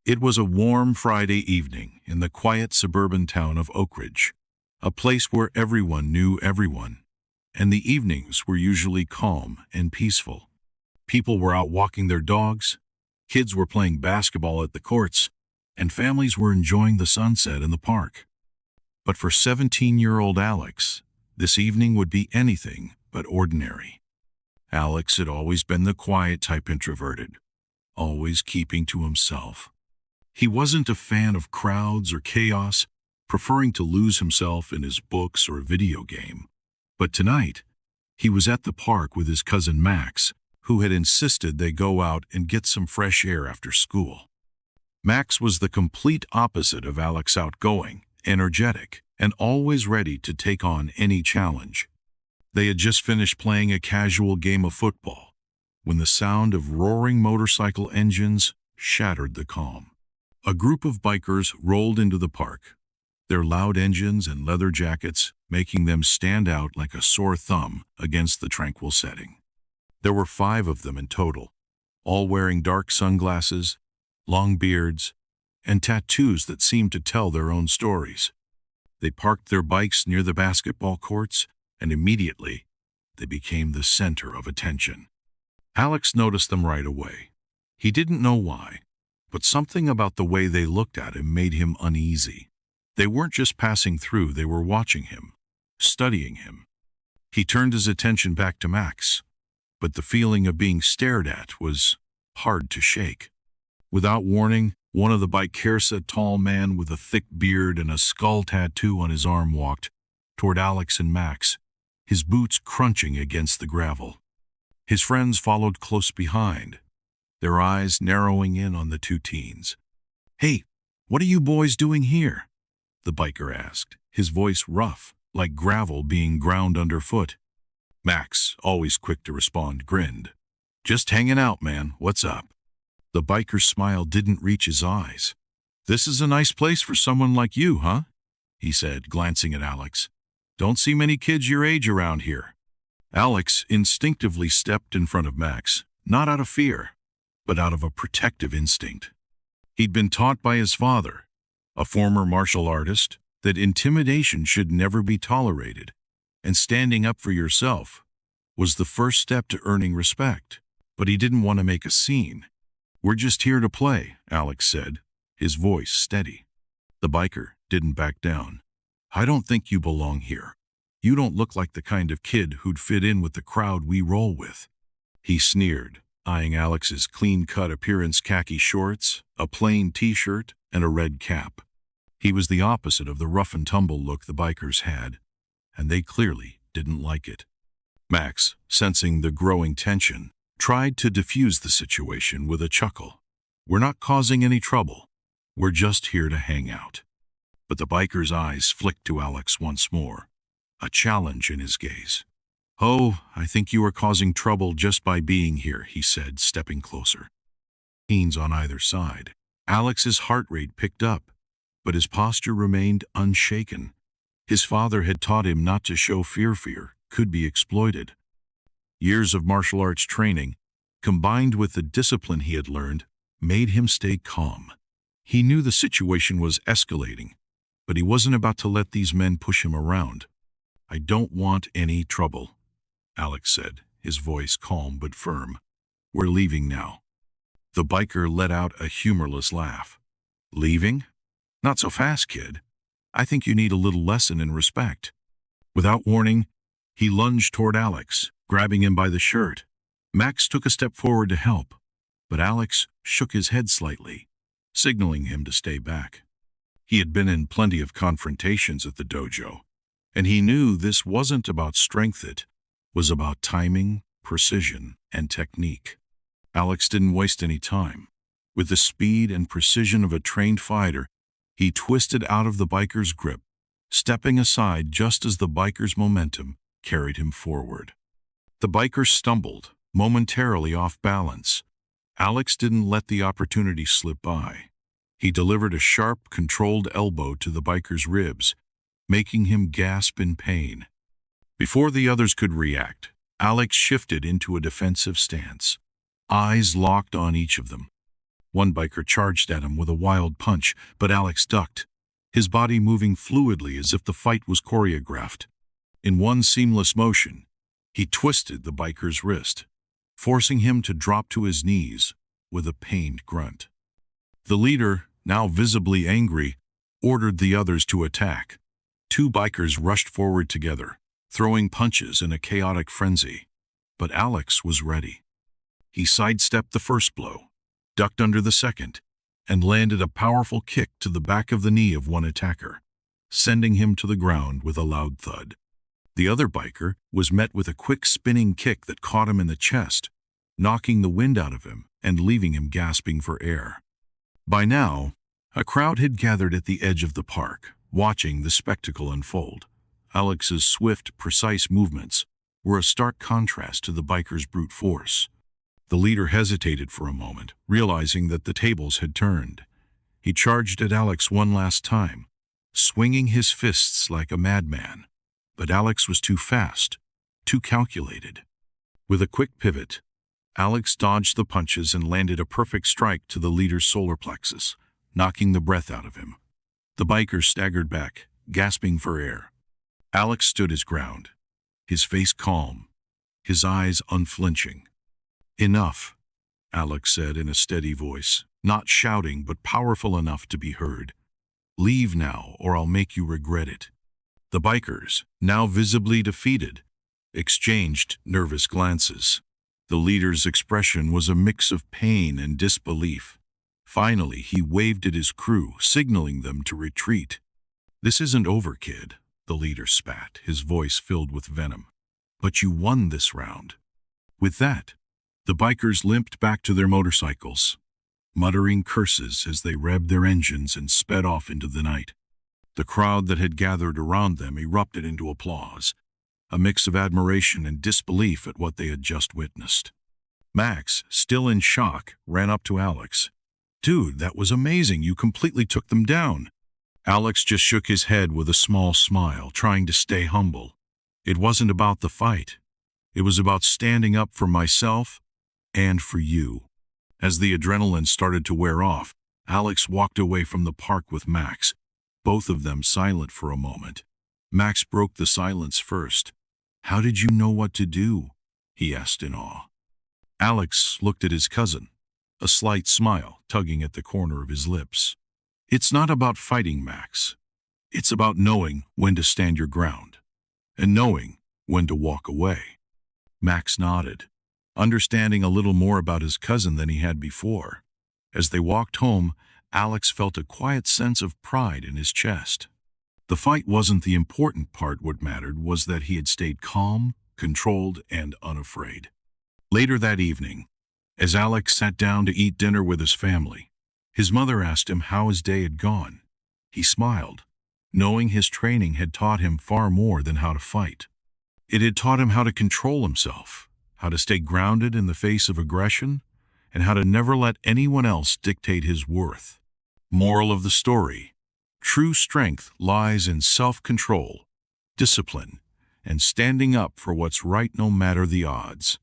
It was a warm Friday evening in the quiet suburban town of Oak Ridge, a place where everyone knew everyone, and the evenings were usually calm and peaceful. People were out walking their dogs, kids were playing basketball at the courts, and families were enjoying the sunset in the park. But for 17-year-old Alex, this evening would be anything but ordinary. Alex had always been the quiet type, introverted, always keeping to himself. He wasn't a fan of crowds or chaos, preferring to lose himself in his books or video game. But tonight, he was at the park with his cousin Max, who had insisted they go out and get some fresh air after school. Max was the complete opposite of Alex, outgoing, energetic, and always ready to take on any challenge. They had just finished playing a casual game of football when the sound of roaring motorcycle engines shattered the calm. A group of bikers rolled into the park, their loud engines and leather jackets making them stand out like a sore thumb against the tranquil setting. There were 5 of them in total, all wearing dark sunglasses, long beards, and tattoos that seemed to tell their own stories. They parked their bikes near the basketball courts, and immediately they became the center of attention. Alex noticed them right away. He didn't know why, but something about the way they looked at him made him uneasy. They weren't just passing through, they were watching him, studying him. He turned his attention back to Max, but the feeling of being stared at was hard to shake. Without warning, one of the bikers, a tall man with a thick beard and a skull tattoo on his arm, walked toward Alex and Max, his boots crunching against the gravel. His friends followed close behind, their eyes narrowing in on the 2 teens. "Hey, what are you boys doing here?" the biker asked, his voice rough, like gravel being ground underfoot. Max, always quick to respond, grinned. "Just hanging out, man. What's up?" The biker's smile didn't reach his eyes. "This is a nice place for someone like you, huh?" he said, glancing at Alex. "Don't see many kids your age around here." Alex instinctively stepped in front of Max, not out of fear, but out of a protective instinct. He'd been taught by his father, a former martial artist, that intimidation should never be tolerated, and standing up for yourself was the first step to earning respect. But he didn't want to make a scene. "We're just here to play," Alex said, his voice steady. The biker didn't back down. "I don't think you belong here. You don't look like the kind of kid who'd fit in with the crowd we roll with." He sneered, eyeing Alex's clean-cut appearance, khaki shorts, a plain t-shirt, and a red cap. He was the opposite of the rough-and-tumble look the bikers had, and they clearly didn't like it. Max, sensing the growing tension, tried to diffuse the situation with a chuckle. "We're not causing any trouble. We're just here to hang out." But the biker's eyes flicked to Alex once more, a challenge in his gaze. "Oh, I think you are causing trouble just by being here," he said, stepping closer. Teens on either side. Alex's heart rate picked up, but his posture remained unshaken. His father had taught him not to show fear. Fear could be exploited. Years of martial arts training, combined with the discipline he had learned, made him stay calm. He knew the situation was escalating, but he wasn't about to let these men push him around. "I don't want any trouble," Alex said, his voice calm but firm. "We're leaving now." The biker let out a humorless laugh. "Leaving? Not so fast, kid. I think you need a little lesson in respect." Without warning, he lunged toward Alex, grabbing him by the shirt. Max took a step forward to help, but Alex shook his head slightly, signaling him to stay back. He had been in plenty of confrontations at the dojo, and he knew this wasn't about strength, it was about timing, precision, and technique. Alex didn't waste any time. With the speed and precision of a trained fighter, he twisted out of the biker's grip, stepping aside just as the biker's momentum carried him forward. The biker stumbled, momentarily off balance. Alex didn't let the opportunity slip by. He delivered a sharp, controlled elbow to the biker's ribs, making him gasp in pain. Before the others could react, Alex shifted into a defensive stance, eyes locked on each of them. One biker charged at him with a wild punch, but Alex ducked, his body moving fluidly as if the fight was choreographed. In one seamless motion, he twisted the biker's wrist, forcing him to drop to his knees with a pained grunt. The leader, now visibly angry, ordered the others to attack. Two bikers rushed forward together, throwing punches in a chaotic frenzy. But Alex was ready. He sidestepped the first blow, ducked under the second, and landed a powerful kick to the back of the knee of one attacker, sending him to the ground with a loud thud. The other biker was met with a quick spinning kick that caught him in the chest, knocking the wind out of him and leaving him gasping for air. By now, a crowd had gathered at the edge of the park, watching the spectacle unfold. Alex's swift, precise movements were a stark contrast to the biker's brute force. The leader hesitated for a moment, realizing that the tables had turned. He charged at Alex one last time, swinging his fists like a madman. But Alex was too fast, too calculated. With a quick pivot, Alex dodged the punches and landed a perfect strike to the leader's solar plexus, knocking the breath out of him. The biker staggered back, gasping for air. Alex stood his ground, his face calm, his eyes unflinching. "Enough," Alex said in a steady voice, not shouting but powerful enough to be heard. "Leave now, or I'll make you regret it." The bikers, now visibly defeated, exchanged nervous glances. The leader's expression was a mix of pain and disbelief. Finally, he waved at his crew, signaling them to retreat. "This isn't over, kid," the leader spat, his voice filled with venom. "But you won this round." With that, the bikers limped back to their motorcycles, muttering curses as they revved their engines and sped off into the night. The crowd that had gathered around them erupted into applause, a mix of admiration and disbelief at what they had just witnessed. Max, still in shock, ran up to Alex. "Dude, that was amazing. You completely took them down." Alex just shook his head with a small smile, trying to stay humble. "It wasn't about the fight. It was about standing up for myself and for you." As the adrenaline started to wear off, Alex walked away from the park with Max, both of them silent for a moment. Max broke the silence first. "How did you know what to do?" he asked in awe. Alex looked at his cousin, a slight smile tugging at the corner of his lips. "It's not about fighting, Max. It's about knowing when to stand your ground, and knowing when to walk away." Max nodded, understanding a little more about his cousin than he had before. As they walked home, Alex felt a quiet sense of pride in his chest. The fight wasn't the important part. What mattered was that he had stayed calm, controlled, and unafraid. Later that evening, as Alex sat down to eat dinner with his family, his mother asked him how his day had gone. He smiled, knowing his training had taught him far more than how to fight. It had taught him how to control himself, how to stay grounded in the face of aggression, and how to never let anyone else dictate his worth. Moral of the story: true strength lies in self-control, discipline, and standing up for what's right no matter the odds.